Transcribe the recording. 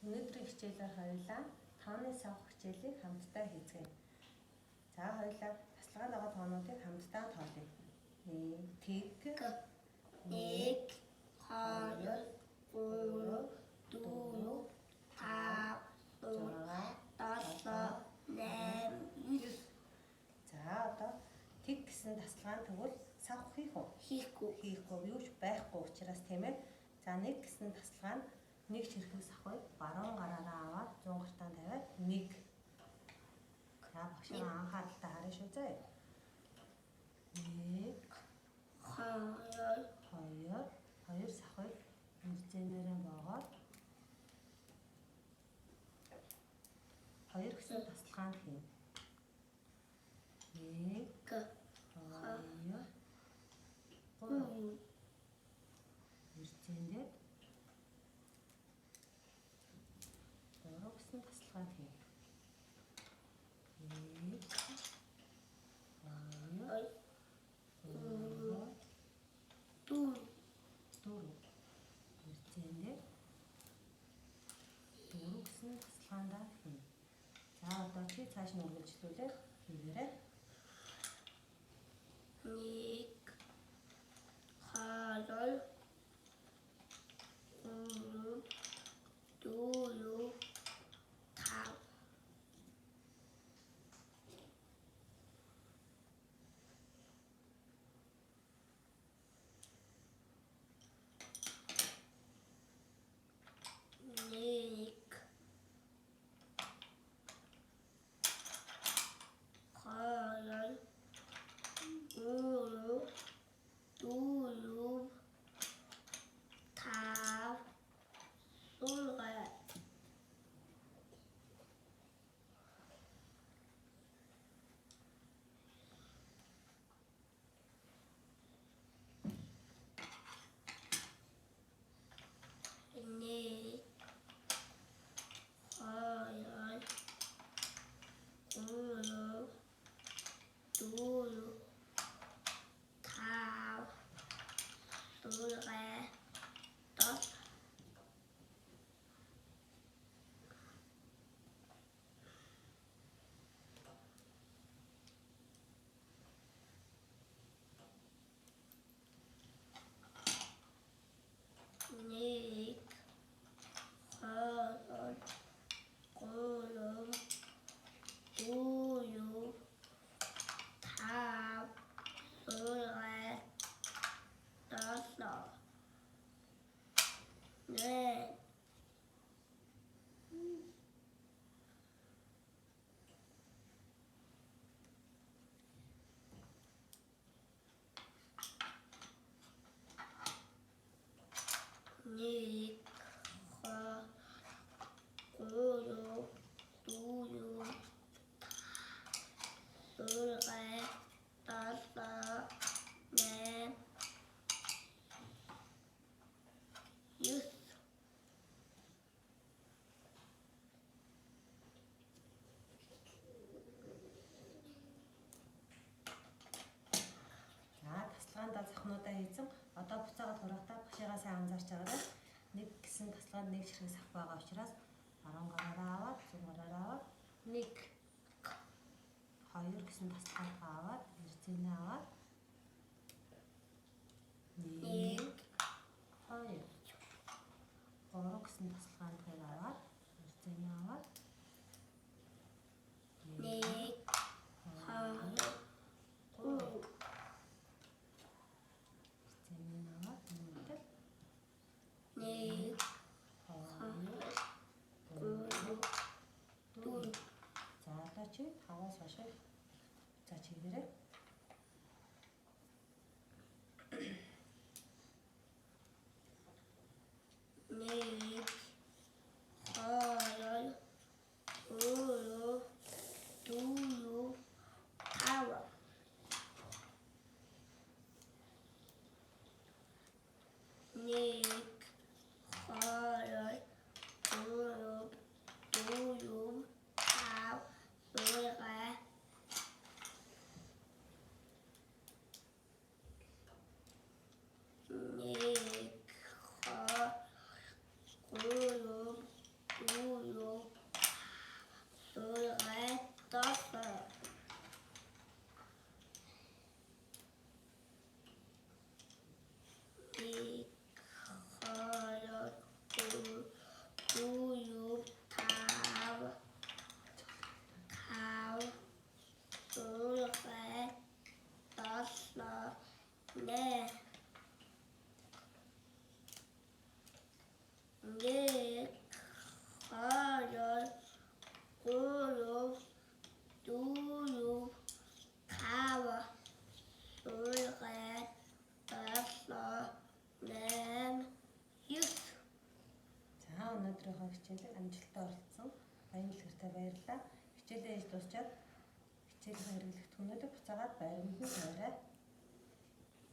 Өнөөдрийн хичээлээр хоёулаа 5-ны савх хичээлийг хамтдаа хийцгээе. За хоёулаа тасалгаанд байгаа тоонуудыг хамтдаа тоолъё. 1, 2, 3, 4, 5, 6, 7, 8, 9. За одоо тэг гэсэн тасалгаан тэгвэл савх хийх үү? Хийхгүй. Юу ч байхгүй учраас тийм ээ. За 1 гэсэн тасалгаанд нэг чирхэг сахыг баруун гараараа аваад 100 гартаа тавиад 1. За багшаа анхааралтай харъя шүү заяа. 1, 2 сахыг нэрзэнээрээ боогоод 2 гэсэн тасалгаанд хийн. 1, 2, 3. Нэрзэндээ 3 гэсэн тасалгаанд хийн. 1, 2, 4. Нэрзэндээ 4 гэсэн тасалгаандаа хийн. За одоо чи цааш нь үргэлжлүүлээд хийгээрэй. 1, 2, 3, 4, 5. Тасалгаандаа сахнуудаа хийсэн. Одоо буцаагаад хураахтаа багшаагаа сайн анзаарч байгаарай. 1 гэсэн тасалгаанд нэг чирхэг сах байгаа учраас баруун гараараа аваад 100 гараараа аваад 1. 2 гэсэн тасалгаанд аваад нэрзэнээ аваад 1, 2. 3 гэсэн тасалгаанд аваад нэрзэнээ аваад 1, 5-аас хойш за чигээрээ. 1, өнөөдрийнхөө хичээлийг амжилттай оролцсон. Баян дэлгэртэй баярлалаа. Хичээлээ ээж дуусчаад хичээлээ хэрэглэх өнөөдөр буцаагаад байрамд нь тавиарай.